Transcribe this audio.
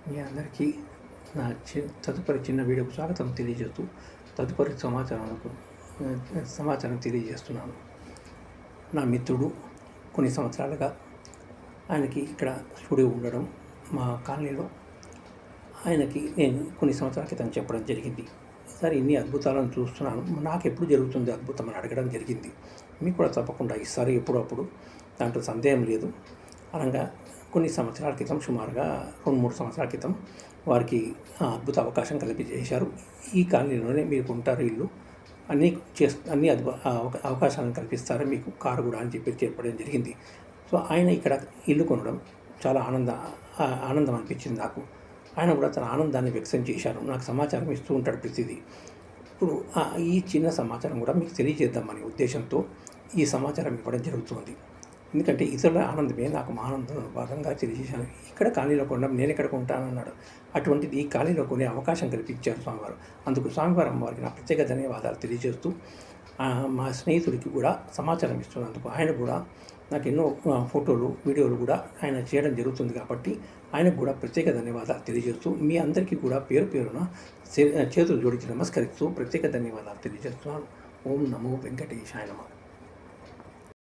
మీ అందరికీ నా తదుపరి చిన్న వీడియోకు స్వాగతం తెలియజేస్తూ తదుపరి సమాచారం తెలియజేస్తున్నాను. నా మిత్రుడు కొన్ని సంవత్సరాలుగా ఆయనకి ఇక్కడ స్టూడియో ఉండడం మా కాలనీలో ఆయనకి నేను కొన్ని సంవత్సరాల క్రితం చెప్పడం జరిగింది. సరే ఇన్ని అద్భుతాలను చూస్తున్నాను, నాకు ఎప్పుడు జరుగుతుంది అద్భుతం అని అడగడం జరిగింది. మీకు కూడా తప్పకుండా ఇస్తారు ఎప్పుడప్పుడు, దాంట్లో సందేహం లేదు. అనగా కొన్ని సంవత్సరాల క్రితం, సుమారుగా 2-3 సంవత్సరాల క్రితం వారికి అద్భుత అవకాశం కల్పించేశారు. ఈ కాలనీలోనే మీకు ఉంటారు ఇల్లు, అన్ని అవకాశాలను కల్పిస్తారు మీకు, కారు కూడా అని చెప్పడం జరిగింది. సో ఆయన ఇక్కడ ఇల్లు కొనడం చాలా ఆనందం అనిపించింది నాకు. ఆయన కూడా తన ఆనందాన్ని వ్యక్తం చేశారు. నాకు సమాచారం ఇస్తూ ఉంటాడు ప్రతిదీ. ఇప్పుడు ఈ చిన్న సమాచారం కూడా మీకు తెలియజేద్దామనే ఉద్దేశంతో ఈ సమాచారం ఇవ్వడం జరుగుతుంది. ఎందుకంటే ఇతరుల ఆనందమే నాకు మా ఆనందంలో భాగంగా తెలియజేశాను. ఇక్కడ కాలనీలో కొనడం, నేను ఎక్కడ కొంటానన్నాడు. అటువంటిది ఈ కాలనీలో కొనే అవకాశం కల్పించారు స్వామివారు. అందుకు స్వామివారి వారికి నా ప్రత్యేక ధన్యవాదాలు తెలియజేస్తూ, మా స్నేహితుడికి కూడా సమాచారం ఇస్తున్నందుకు ఆయన కూడా నాకు ఎన్నో ఫోటోలు, వీడియోలు కూడా ఆయన చేయడం జరుగుతుంది. కాబట్టి ఆయనకు కూడా ప్రత్యేక ధన్యవాదాలు తెలియజేస్తూ, మీ అందరికీ కూడా పేరు పేరున చేతులు జోడించి నమస్కరిస్తూ ప్రత్యేక ధన్యవాదాలు తెలియజేస్తున్నాను. ఓం నమో వెంకటేశాయ నమః.